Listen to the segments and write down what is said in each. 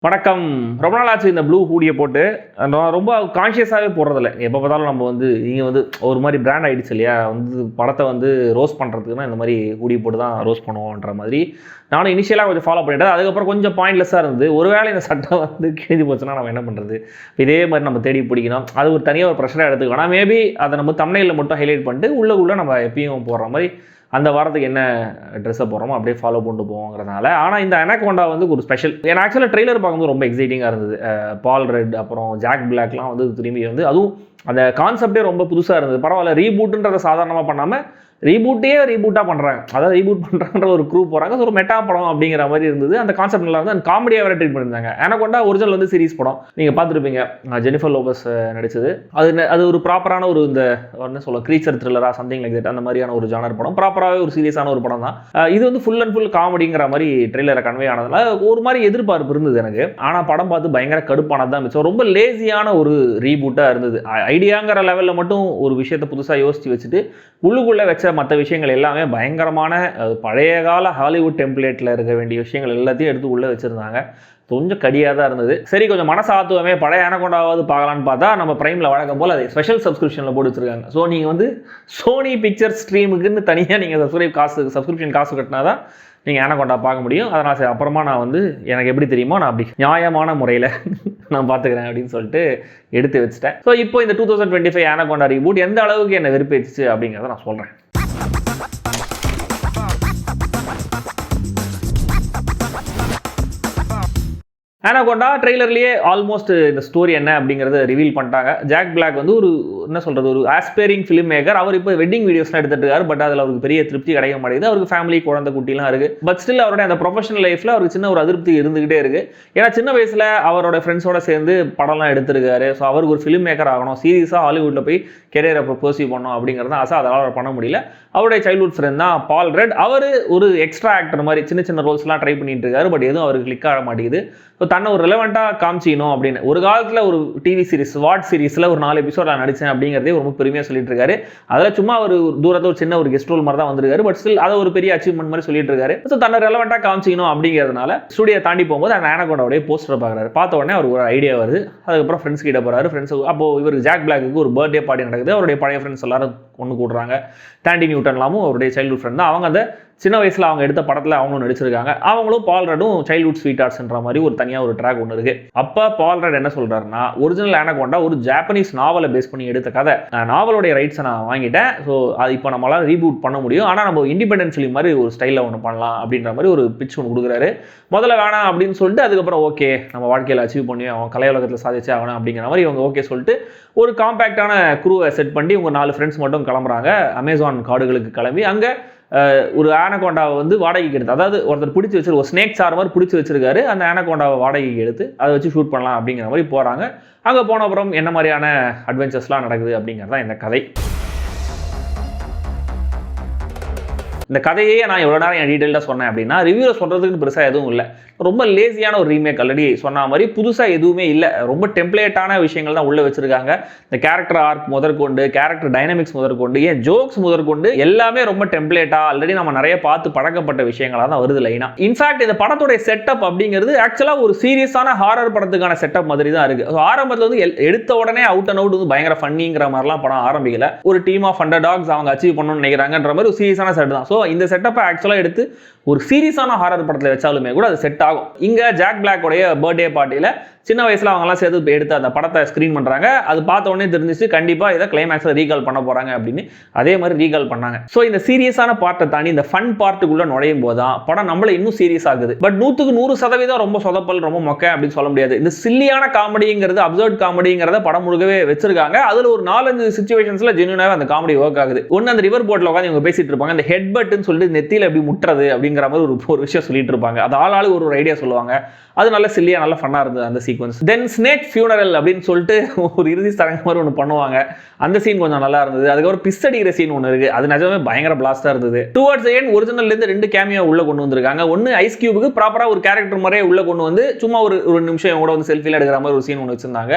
வணக்கம். ரொம்ப நாள் ஆச்சு இந்த ப்ளூ ஹூடியை போட்டு. நான் ரொம்ப கான்ஷியஸாகவே போடுறதில்ல. எப்போ பார்த்தாலும் நம்ம நீங்கள் ஒரு மாதிரி பிராண்ட் ஆகிடுச்சு இல்லையா? படத்தை ரோஸ்ட் பண்ணுறதுக்குன்னா இந்த மாதிரி ஹூடி போட்டு தான் ரோஸ்ட் பண்ணுவோன்ற மாதிரி நானும் இனிஷியலாக கொஞ்சம் ஃபாலோ பண்ணிட்டேன். அதுக்கப்புறம் கொஞ்சம் பாயிண்ட்லெஸ்ஸாக இருந்தது. ஒருவேளை இந்த சட்டை கிழிஞ்சு போச்சுன்னா நம்ம என்ன பண்ணுறது? இதே மாதிரி நம்ம தேடி பிடிக்கணும். அது ஒரு தனியாக ஒரு ப்ரெஷராக எடுத்துக்கணும். ஆனால் மேபி அதை நம்ம தம்ப்நெயில்ல மட்டும் ஹைலைட் பண்ணிட்டு உள்ளே நம்ம எப்பயும் போடுற மாதிரி அந்த வாரத்துக்கு என்ன ட்ரெஸ்ஸை போடுறோமோ அப்படியே ஃபாலோ பண்ணிட்டு போவோங்கிறதுனால. ஆனால் இந்த அனகோண்டா ஒரு ஸ்பெஷல். ஏன்னா ஆக்சுவலாக ட்ரெய்லர் பார்க்கும்போது ரொம்ப எக்ஸைட்டிங்காக இருந்தது. பால் ரெட் அப்புறம் ஜாக் பிளாக்லாம் திரும்பி அதுவும் அந்த கான்செப்டே ரொம்ப புதுசாக இருந்தது. பரவாயில்ல, ரீபூட்டுன்றதை சாதாரணமாக பண்ணாமல் ரீபூட்டாக பண்ணுறாங்க. அதாவது ரீபூட் பண்ணுறான்ற ஒரு குரூப் போகிறாங்க. ஒரு மெட்டா படம் அப்படிங்கிற மாதிரி இருந்தது. அந்த கான்செப்ட் நல்லா இருந்து அந்த காமெடியாக வேறு ட்ரீட் பண்ணியிருந்தாங்க. அனகோண்டா ஒரிஜினல் சீரிஸ் படம் நீங்கள் பார்த்துருப்பீங்க. ஜெனிஃபர் லோபஸ் நடிச்சது. அது ஒரு ப்ராப்பரான ஒரு இந்த என்ன சொல்ல க்ரீச்சர் த்ரில்லராக சம்திங் லைக் தட் அந்த மாதிரியான ஒரு ஜானர் படம். ப்ராப்பராகவே ஒரு சீரியஸான ஒரு படம் தான். இது ஃபுல் அண்ட் ஃபுல் காமெடிங்கிற மாதிரி ட்ரெய்லரை கன்வே ஆனதுனால ஒரு மாதிரி எதிர்பார்ப்பு இருந்தது எனக்கு. ஆனால் படம் பார்த்து பயங்கர கடுப்பானது தான் மிச்சம். ரொம்ப லேசியான ஒரு ரீபூட்டாக இருந்தது. ஐடியாங்கிற லெவலில் மட்டும் ஒரு விஷயத்தை புதுசாக யோசித்து வச்சுட்டு உள்ளுக்குள்ளே வச்ச மற்ற விஷயங்கள் எல்லாமே பயங்கரமான பழைய கால ஹாலிவுட் டெம்ப்ளேட்டில் இருக்க வேண்டிய விஷயங்கள் எல்லாத்தையும் எடுத்து உள்ளே வச்சுருந்தாங்க. கொஞ்சம் கடியாக தான் இருந்தது. சரி, கொஞ்சம் மனசாத்துவமே பழைய அனகோண்டாவது பார்க்கலான்னு பார்த்தா நம்ம பிரைமில் வழக்கம் போல் அதை ஸ்பெஷல் சப்ஸ்கிரிப்ஷனில் போட்டு வச்சுருக்காங்க. ஸோ நீங்கள் சோனி பிக்சர் ஸ்ட்ரீமுக்குன்னு தனியாக நீங்கள் சப்ஸ்கிரிப்ஷன் காசு கட்டினா தான் நீங்கள் அனகோண்டா பார்க்க முடியும். அதனால் சரி, அப்புறமா நான் எனக்கு எப்படி தெரியுமோ நான் அப்படி நியாயமான முறையில் நான் பார்த்துக்கிறேன் அப்படின்னு சொல்லிட்டு எடுத்து வச்சுட்டேன். ஸோ இப்போ இந்த 2025 அனகோண்டா ரீபூட் எந்த அளவுக்கு என்னை வெறுப்பேச்சு அப்படிங்கிறத நான் சொல்கிறேன். அனகோண்டா ட்ரெய்லர்லேயே ஆல்மோஸ்ட் இந்த ஸ்டோரி என்ன அப்படிங்கிறத ரிவீல் பண்ணிட்டாங்க. ஜாக் பிளாக் ஒரு என்ன சொல்கிறது, ஒரு ஆஸ்பைரிங் ஃபிலிம் மேக்கர். அவர் இப்போ வெட்டிங் வீடியோஸ்லாம் எடுத்துட்டு இருக்காரு. பட் அதில் அவருக்கு பெரிய திருப்தி கிடைக்க மாட்டேங்குது. அவருக்கு ஃபேமிலி, குழந்தை குட்டிலாம் இருக்குது. பட் ஸ்டில் அவருடைய அந்த ப்ரொஃபஷனல் லைஃப்பில் அவருக்கு சின்ன ஒரு அதிருப்தி இருந்துகிட்டே இருக்குது. ஏன்னா சின்ன வயசில் அவரோட ஃப்ரெண்ட்ஸோட சேர்ந்து படம்லாம் எடுத்திருக்காரு. ஸோ அவருக்கு ஒரு ஃபிலிம் மேக்கர் ஆகணும், சீரியஸாக ஹாலிவுட்டில் போய் கெரியரை ப்ரொபோசிவ் பண்ணணும் அப்படிங்கிறது ஆசை. அதனால் அவர் பண்ண முடியல. அவருடைய சைல்ட்ஹுட் ஃப்ரெண்ட் தான் பால் ரெட். அவர் ஒரு எக்ஸ்ட்ரா ஆக்டர் மாதிரி சின்ன ரோல்ஸ்லாம் ட்ரை பண்ணிட்டு இருக்காரு. பட் எதுவும் அவருக்கு கிளிக் ஆக மாட்டேங்குது. ஸோ தன்னை ஒரு ரெலவெண்ட்டாக காமிச்சிக்கணும் அப்படின்னு ஒரு காலத்தில் ஒரு டிவி சீரிஸ் வாட் சீரிஸில் ஒரு 4 எபிசோட் நடித்தேன் அப்படிங்கிறதே ரொம்ப பெருமையாக சொல்லிட்டு இருக்காரு. அதில் சும்மா ஒரு தூரத்தில் ஒரு சின்ன ஒரு கெஸ்ட் ரோல் மாதிரி தான் வந்திருக்காரு. பட் ஸ்டில் அதை ஒரு பெரிய அச்சீவ்மெண்ட் மாதிரி சொல்லிட்டு இருக்காரு. ஸோ தன்னை ரெலவெண்ட்டாக காமிச்சிக்கணும் அப்படிங்கிறதுனால ஸ்டுடியோ தாண்டி போகும்போது அந்த அனகோண்டாவுடைய போஸ்டர் பார்க்குறாரு. பார்த்த உடனே அவருக்கு ஒரு ஐடியா வருது. அதுக்கப்புறம் ஃப்ரெண்ட்ஸ் கிட்ட போகிறாரு. ஃப்ரெண்ட்ஸ் அப்போ இவருக்கு ஜாக் பிளாக்கு ஒரு பர்த்டே பார்ட்டி நடக்குது. அவருடைய பழைய ஃப்ரெண்ட்ஸ் எல்லாரும் ஒன்று கூடுறாங்க. டாண்டி நியூட்டன்லாமும் அவருடைய சைல்ட்ஹுட் ஃப்ரெண்ட் தான். அவங்க அந்த சின்ன வயசில் அவங்க எடுத்த படத்தில் அவங்களும் நடிச்சிருக்காங்க. அவங்களும் பால் ரெட்டும் சைல்ட்ஹுட் ஸ்வீட் ஆர்ட்ஸ்ன்ற மாதிரி ஒரு தனியாக ஒரு ட்ராக் ஒன்று இருக்குது. அப்போ பால் ரெட் என்ன சொல்கிறாருன்னா, ஒரிஜினல் அனகோண்டா ஒரு ஜாப்பனீஸ் நாவலை பேஸ் பண்ணி எடுத்த கதை. நாவலுடைய ரைட்ஸை நான் வாங்கிட்டேன். ஸோ அது இப்போ நம்மளால் ரீபூட் பண்ண முடியும். ஆனால் நம்ம இண்டிபெண்டன்ட் ஃபிலிம் மாதிரி ஒரு ஸ்டைலில் ஒன்று பண்ணலாம் அப்படின்ற மாதிரி ஒரு பிட்ச் ஒன்று கொடுக்குறாரு. முதல்ல வேணாம் அப்படின்னு சொல்லிட்டு அதுக்கப்புறம் ஓகே நம்ம வாழ்க்கையில் அச்சீவ் பண்ணி அவன் கலை உலகத்தில் சாதிச்சே ஆகணும் அப்படிங்கிற மாதிரி இவங்க ஓகே சொல்லிட்டு ஒரு காம்பேக்டான குரூவை செட் பண்ணி இவங்க 4 ஃப்ரெண்ட்ஸ் மட்டும் கிளம்புறாங்க. அமேசான் காடுகளுக்கு கிளம்பி அங்கே ஒரு ஆனகோண்டாவை வாடகைக்கு எடுத்து, அதாவது ஒருத்தர் பிடிச்சி வச்சிரு ஒரு ஸ்னேக் சார் மாதிரி பிடிச்சி வச்சிருக்காரு. அந்த ஆனகோண்டாவை வாடகைக்கு எடுத்து அதை வச்சு ஷூட் பண்ணலாம் அப்படிங்கிற மாதிரி போகிறாங்க. அங்கே போன அப்புறம் என்ன மாதிரியான அட்வென்ச்சர்ஸ்லாம் நடக்குது அப்படிங்கிறது தான் இந்த கதை. இந்த கதையே நான் எவ்வளோ நேரம் என் டீட்டெயிலாக சொன்னேன் அப்படின்னா ரிவ்யூவில் சொல்கிறதுக்கு பெருசாக எதுவும் இல்லை. ரொம்ப லேசியான ஒரு ரீமேக். ஆல்ரெடி சொன்ன மாதிரி புதுசாக எதுவுமே இல்லை. ரொம்ப டெம்ப்ளேட்டான விஷயங்கள் தான் உள்ளே வச்சுருக்காங்க. இந்த கேரக்டர் ஆர்க் முதற்கொண்டு, கேரக்டர் டைனமிக்ஸ் முதற்கொண்டு, ஏன் ஜோக்ஸ் முதற்கொண்டு எல்லாமே ரொம்ப டெம்ப்ளேட்டாக ஆல்ரெடி நம்ம நிறைய பார்த்து பழக்கப்பட்ட விஷயங்களாக தான் வருது லைனா. இன்ஃபேக்ட் இந்த படத்துடைய செட்டப் அப்படிங்கிறது ஆக்சுவலாக ஒரு சீரியஸான ஹாரர் படத்துக்கான செட்டப் மாதிரி தான் இருக்குது. ஆரம்பத்தில் எடுத்த உடனே அவுட் அண்ட் அவுட் பயங்கர ஃபன்னிங்கிற மாதிரிலாம் படம் ஆரம்பிக்கல. ஒரு டீம் ஆஃப் அண்டர்டாக்ஸ் அவங்க அச்சீவ் பண்ணணும்னு நினைக்கிறாங்கன்ற மாதிரி ஒரு சீரியஸான செட் தான். ஸோ இந்த செட்டப்பை ஆக்சுவலாக எடுத்து ஒரு சீரியஸான ஹாரர் படத்தில் வச்சாலுமே கூட அது செட் ஆகும். இங்கே ஜாக் பிளாக்கோடைய பர்த்டே பார்ட்டியில் சின்ன வயசில் அவங்கெல்லாம் சேர்த்து எடுத்து அந்த படத்தை ஸ்க்ரீன் பண்ணுறாங்க. அது பார்த்த உடனே தெரிஞ்சிச்சு கண்டிப்பாக இதை கிளைமேக்ஸில் ரீகால் பண்ண போகிறாங்க அப்படின்னு. அதே மாதிரி ரீகால் பண்ணாங்க. ஸோ இந்த சீரியஸான பார்ட்டை தாண்டி இந்த ஃபன் பார்ட்டுக்குள்ளே நுழையும் போது தான் படம் நம்மளை இன்னும் சீரியஸ் ஆகுது. பட் 100% ரொம்ப சொதப்பல், ரொம்ப மொக்க அப்படின்னு சொல்ல முடியாது. இந்த சில்லியான காமெடிங்கிறது, அப்சர்ட் காமெடிங்கிறத படம் முழுக்கவே வச்சிருக்காங்க. அதில் ஒரு 4-5 சிச்சுவேஷன்ஸில் ஜென்யூனாகவே அந்த காமெடி ஒர்க் ஆகுது. ஒன்று அந்த ரிவர் போட்டில் உட்காந்து இவங்க பேசிட்டு இருப்பாங்க. அந்த ஹெட் பட்டுன்னு சொல்லிட்டு நெத்தியில் எப்படி முட்டுறது அப்படிங்கிற மாதிரி ஒரு விஷயம் சொல்லிட்டு இருப்பாங்க. அது ஆளாளுக்கு ஒரு ஐடியா சொல்லுவாங்க. அது நல்ல சில்லியா நல்ல ஃபன்னா இருந்தது அந்த சீக்வன்ஸ். தென் ஸ்னேக் ஃபியூனரல் அப்படின்னு சொல்லிட்டு ஒரு இறுதி சடங்கு மாதிரி ஒன்று பண்ணுவாங்க. அந்த சீன் கொஞ்சம் நல்லா இருந்தது. அதுக்கப்புறம் பிஸ் அடிக்கிற சீன் ஒன்று இருக்கு. அது நிஜமே பயங்கர பிளாஸ்டா இருந்தது. டுவர்ட்ஸ் எண்ட் ஒரிஜினல்லேருந்து 2 கேமியோ உள்ள கொண்டு வந்திருக்காங்க. ஒன்று ஐஸ் கியூபுக்கு ப்ராப்பராக ஒரு கேரக்டர் மாதிரியே உள்ள கொண்டு வந்து சும்மா ஒரு நிமிஷம் கூட செல்ஃபியில் எடுக்கிற மாதிரி ஒரு சீன் ஒன்று வச்சிருந்தாங்க.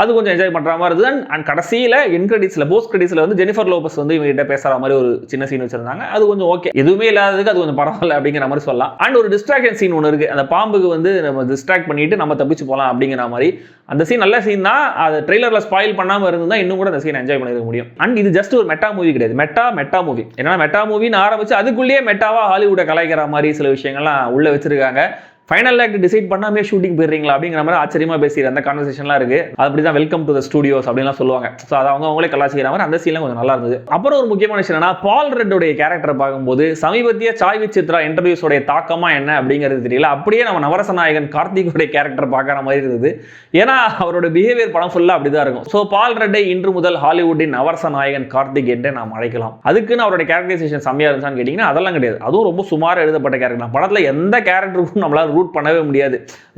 அது கொஞ்சம் என்ஜாய் பண்ணுற மாதிரி இருந்தது. அண்ட் கடைசியில் என் கிரெடிட்ஸில் போஸ்ட் கிரெடிட்ஸில் ஜெனிஃபர் லோபஸ் இவங்ககிட்ட பேசுகிற மாதிரி ஒரு சின்ன சீன் வச்சிருந்தாங்க. அது கொஞ்சம் ஓகே, எதுவுமே இல்லாததுக்கு அது கொஞ்சம் பரவாயில்ல அப்படிங்கிற மாதிரி சொல்லலாம். அண்ட் ஒரு டிஸ்ட்ராக்ஷன் சீன் ஒன்று இருக்குது. அந்த பாம்புக்கு நம்ம டிஸ்ட்ராக்ட் பண்ணிட்டு நம்ம தப்பிச்சு போகலாம் அப்படிங்கிற மாதிரி அந்த சீன் நல்ல சீன் தான். அது ட்ரெய்லரில் ஸ்பாயில் பண்ணாமல் இருந்தால் இன்னும் கூட அந்த சீன் என்ஜாய் பண்ணிருக்க முடியும். அண்ட் இது ஜஸ்ட் ஒரு மெட்டா மூவி கிடையாது, மெட்டா மூவி. ஏன்னா மெட்டா மூவின்னு ஆரம்பிச்சு அதுக்குள்ளேயே மெட்டாவா ஹாலிவுட்டை கலாய்க்கிற மாதிரி சில விஷயங்கள்லாம் உள்ள வச்சிருக்காங்க. ஃபைனல் ஆக்ட் டிசைட் பண்ணாமே ஷூட்டிங் போயிடுறீங்களா அப்படிங்கிற மாதிரி ஆச்சரியமா பேசுகிற அந்த கான்வர்சேஷன்லாம் இருக்கு. அப்படி தான் வெல்கம் டு த ஸ்டுடியோஸ் அப்படின்லாம் சொல்லுவாங்க. ஸோ அதை அவங்களே கலாச்சிக்கிற மாதிரி அந்த சீன்லாம் கொஞ்சம் நல்லா இருந்தது. அப்புறம் ஒரு முக்கியமான விஷயம் என்னன்னா, பால் ரெட்டோடைய கேரக்டரை பார்க்கும்போது சமீபத்திய சாய் வித் சித்ரா இன்டர்வியூஸோடைய தாக்கமா என்ன அப்படிங்கிறது தெரியல. அப்படியே நம்ம நவரச நாயகன் கார்த்திகோடைய கேரக்டர் பார்க்குற மாதிரி இருந்தது. ஏன்னா அவரோட பிஹேவியர் படம் ஃபுல்லாக அப்படி தான் இருக்கும். ஸோ பால் ரெட்டை இன்று முதல் ஹாலிவுட்டின் நவரச நாயகன் கார்த்திக் என்றே நாம் அழைக்கலாம். அதுக்குன்னு அவருடைய கேரக்டரைசேஷன் செம்மையா இருந்துச்சான்னு கேட்டிங்கன்னா அதெல்லாம் கிடையாது. அதுவும் ரொம்ப சுமாராக எழுதப்பட்ட கேரக்டர். படத்தில் எந்த கேரக்டருக்கும் நம்மளால ரூட் பண்ணவே முடியாது.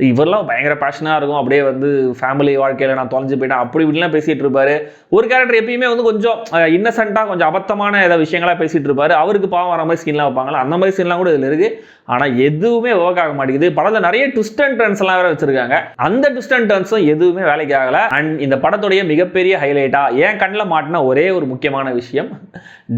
இவரெல்லாம் பயங்கர பேஷனாக இருக்கும், அப்படியே வந்து ஃபேமிலி வாழ்க்கையில் நான் தொலைஞ்சு போயிட்டேன் அப்படி இப்படிலாம் பேசிட்டு இருப்பாரு. ஒரு கேரக்டர் எப்பயுமே வந்து கொஞ்சம் இன்னசென்ட்டாக கொஞ்சம் அபத்தமான ஏதாவது விஷயங்களா பேசிட்டு இருப்பாரு. அவருக்கு பாவம் வர மாதிரி சீன்லாம் வைப்பாங்களா, அந்த மாதிரி சீன்லாம் கூட இதில் இருக்கு. ஆனால் எதுவுமே ஒர்க் ஆக மாட்டேங்குது. படத்தில் நிறைய ட்விஸ்ட் அண்ட் டர்ன்ஸ் எல்லாம் வேற வச்சிருக்காங்க. அந்த ட்விஸ்ட் அண்ட் டர்ன்ஸும் எதுவுமே வேலைக்கு ஆகல. அண்ட் இந்த படத்துடைய மிகப்பெரிய ஹைலைட்டா என் கண்ணில் மாட்டின ஒரே ஒரு முக்கியமான விஷயம்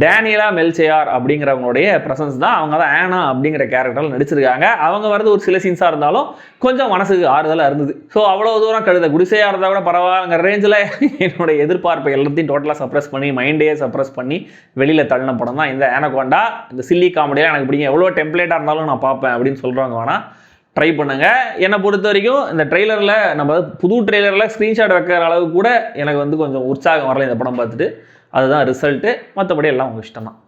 டேனியலா மெல்சேயார் அப்படிங்கிறவங்களுடைய பிரசன்ஸ் தான். அவங்க தான் ஆனா அப்படிங்கிற கேரக்டரில் நடிச்சிருக்காங்க. அவங்க வரது ஒரு சில சீன்ஸாக இருந்தாலும் கொஞ்சம் மனசுக்கு ஆறுதலாக இருந்தது. ஸோ அவ்வளோ தூரம் கழுத குடிசையாக இருந்தால் கூட பரவாயில்லைங்கிற ரேஞ்சில் என்னோட எதிர்பார்ப்பை எல்லாத்தையும் டோட்டலாக சப்ரஸ் பண்ணி மைண்டையே சப்ரஸ் பண்ணி வெளியில் தள்ளின படம் தான் இந்த ஆனகோண்டா. இந்த சில்லி காமெடியாக எனக்கு பிடிக்கும். எவ்வளோ டெம்ப்ளேட்டாக இருந்தாலும் நான் பார்ப்பேன் அப்படின்னு சொல்கிறவங்க வேணால் ட்ரை பண்ணுங்க. என்னை பொறுத்த வரைக்கும் இந்த ட்ரெய்லரில் நம்ம புது ட்ரெய்லரில் ஸ்க்ரீன்ஷாட் வைக்கிற அளவுக்கு கூட எனக்கு வந்து கொஞ்சம் உற்சாகம் வரல இந்த படம் பார்த்துட்டு. அதுதான் ரிசல்ட்டு. மற்றபடி எல்லாம் உங்கள் இஷ்டம் தான்.